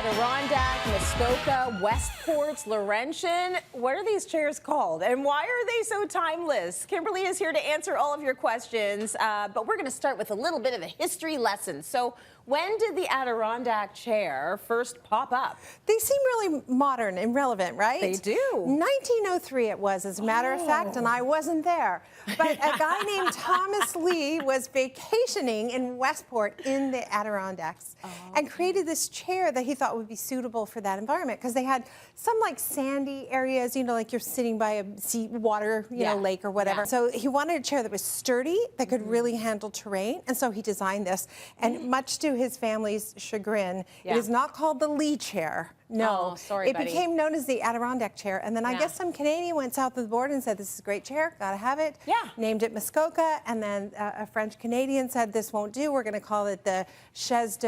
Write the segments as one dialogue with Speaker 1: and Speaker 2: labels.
Speaker 1: Adirondack, Muskoka, Westport, Laurentian. What are these chairs called and why are they so timeless? Kimberly is here to answer all of your questions, but we're going to start with a little bit of a history lesson. So when did the Adirondack chair first pop up?
Speaker 2: They seem really modern and relevant, right?
Speaker 1: They do.
Speaker 2: 1903 it was, as a matter of fact, and I wasn't there. But a guy named Thomas Lee was vacationing in Westport in the Adirondacks and created this chair that he thought would be suitable for that environment because they had some like sandy areas, you know, like you're sitting by a water, you know, lake or whatever. So he wanted a chair that was sturdy, that could really handle terrain, and so he designed this. And much to his family's chagrin, it is not called the Lee chair. No,
Speaker 1: oh, sorry,
Speaker 2: it became known as the Adirondack chair. And then I guess some Canadian went south of the border and said, this is a great chair, gotta have it. Named it Muskoka. And then a French Canadian said, this won't do, we're gonna call it the chaise de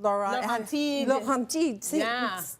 Speaker 2: Laurentide.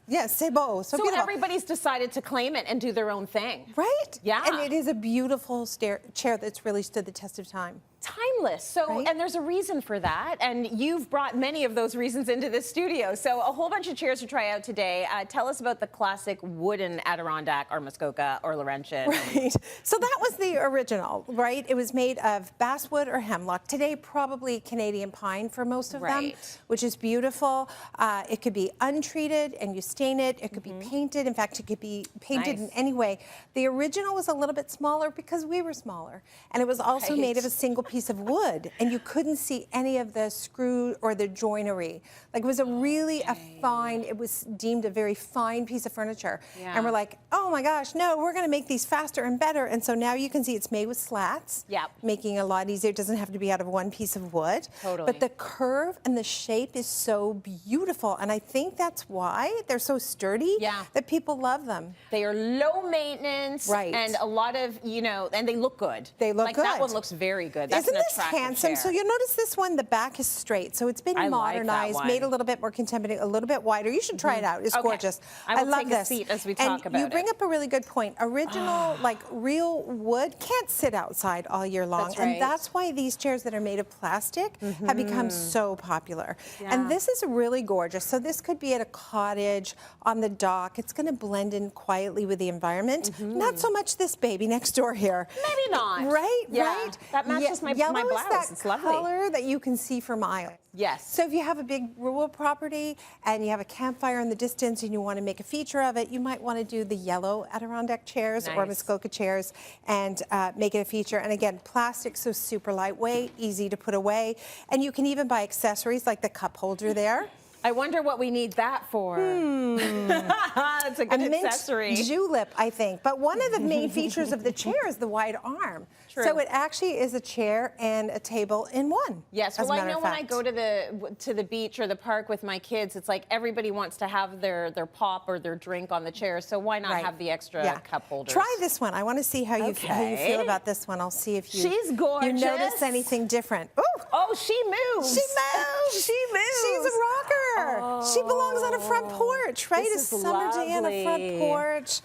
Speaker 2: Yeah, c'est beau. So beautiful.
Speaker 1: Everybody's decided to claim it and do their own thing.
Speaker 2: Right?
Speaker 1: Yeah.
Speaker 2: And it is a beautiful chair that's really stood the test of time.
Speaker 1: Timeless. So, and there's a reason for that, and you've brought many of those reasons into the studio. So a whole bunch of chairs to try out today. Tell us about the classic wooden Adirondack or Muskoka or Laurentian.
Speaker 2: Right. So that was the original, right? It was made of basswood or hemlock. Today, probably Canadian pine for most of them, which is beautiful. It could be untreated and you stain it. It could be painted. In fact, it could be painted in any way. The original was a little bit smaller because we were smaller. And it was also made of a single piece of wood, and you couldn't see any of the screw or the joinery. Like, it was a really a fine, it was deemed a very fine piece of furniture. And we're like, oh my gosh, no, we're gonna make these faster and better. And so now you can see it's made with slats, making it a lot easier. It doesn't have to be out of one piece of wood. But the curve and the shape is so beautiful. And I think that's why they're so sturdy that people love them.
Speaker 1: They are low maintenance, and a lot of, you know, and they look good.
Speaker 2: They look good.
Speaker 1: That one looks very good. That's
Speaker 2: Isn't this handsome?
Speaker 1: Chair.
Speaker 2: So you'll notice this one, the back is straight. So it's been modernized, made a little bit more contemporary, a little bit wider. You should try it out. It's gorgeous.
Speaker 1: I will
Speaker 2: love
Speaker 1: take
Speaker 2: this.
Speaker 1: a seat as we talk about it.
Speaker 2: You bring up a really good point. Original, like real wood, can't sit outside all year long. And that's why these chairs that are made of plastic have become so popular. And this is really gorgeous. So this could be at a cottage, on the dock. It's going to blend in quietly with the environment. Not so much this baby next door here.
Speaker 1: Maybe not.
Speaker 2: Right? Right?
Speaker 1: That matches my blouse.
Speaker 2: It's lovely. Color that you can see for miles.
Speaker 1: Yes.
Speaker 2: So if you have a big rural property and you have a campfire in the distance and you want to make a feature of it, you might want to do the yellow Adirondack chairs or Muskoka chairs and make it a feature. And again, plastic, so super lightweight, easy to put away. And you can even buy accessories like the cup holder there.
Speaker 1: I wonder what we need that for. That's a good accessory.
Speaker 2: Julep, I think. But one of the main features of the chair is the wide arm. So it actually is a chair and a table in one.
Speaker 1: Yes, well, I know when I go to the beach or the park with my kids, it's like everybody wants to have their pop or their drink on the chair, so why not have the extra cup holders?
Speaker 2: Try this one. I want to see how you feel about this one. I'll see if
Speaker 1: She's gorgeous.
Speaker 2: you notice anything different. Ooh.
Speaker 1: Oh, she moves.
Speaker 2: She moves.
Speaker 1: She moves.
Speaker 2: She's a rocker.
Speaker 1: Oh,
Speaker 2: she belongs on a front porch, right?
Speaker 1: This
Speaker 2: a summer day on a front porch.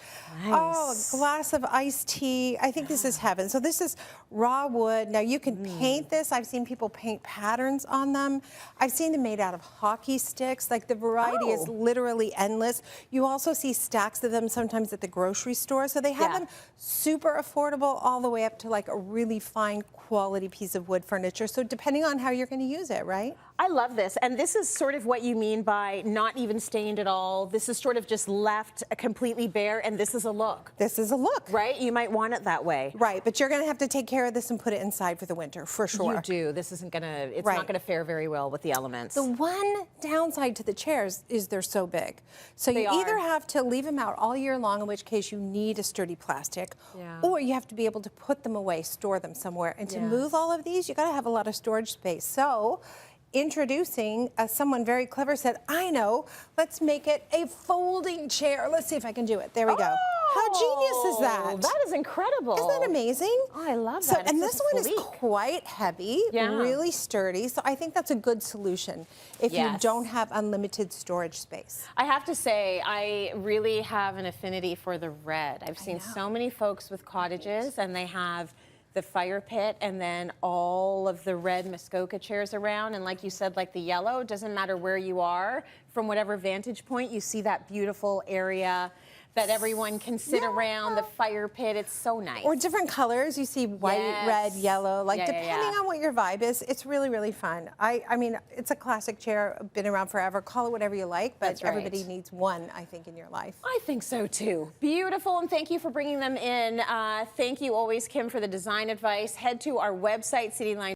Speaker 2: Oh, a glass of iced tea. I think this is heaven. So this is raw wood. Now you can paint this. I've seen people paint patterns on them. I've seen them made out of hockey sticks. Like, the variety is literally endless. You also see stacks of them sometimes at the grocery store. So they have them super affordable all the way up to like a really fine quality piece of wood furniture. So depending on how you're going to use it, right?
Speaker 1: I love this. And this is sort of what you mean by not even stained at all. This is sort of just left completely bare, and this is a look.
Speaker 2: This is a look.
Speaker 1: Right? You might want it that way.
Speaker 2: Right, but you're going to have to take care of this and put it inside for the winter, for sure.
Speaker 1: You do. This isn't going to, it's not going to fare very well with the elements.
Speaker 2: The one downside to the chairs is they're so big. So you either have to leave them out all year long, in which case you need a sturdy plastic, or you have to be able to put them away, store them somewhere. And to move all of these, you got to have a lot of storage space. So introducing someone very clever said, I know, let's make it a folding chair. Let's see if I can do it. There we go. How genius is that?
Speaker 1: That is incredible.
Speaker 2: Isn't that amazing?
Speaker 1: Oh, I love that.
Speaker 2: And this one is quite heavy, really sturdy. So I think that's a good solution if you don't have unlimited storage space.
Speaker 1: I have to say, I really have an affinity for the red. I've seen so many folks with cottages, and they have the fire pit, and then all of the red Muskoka chairs around. And like you said, like the yellow, doesn't matter where you are, from whatever vantage point, you see that beautiful area that everyone can sit around the fire pit. It's so nice.
Speaker 2: Or different colors. You see white, red, yellow. Like depending on what your vibe is, it's really, really fun. I mean, it's a classic chair, been around forever. Call it whatever you like, but everybody needs one, I think, in your life.
Speaker 1: I think so too. Beautiful, and thank you for bringing them in. Thank you always, Kim, for the design advice. Head to our website, Cityline.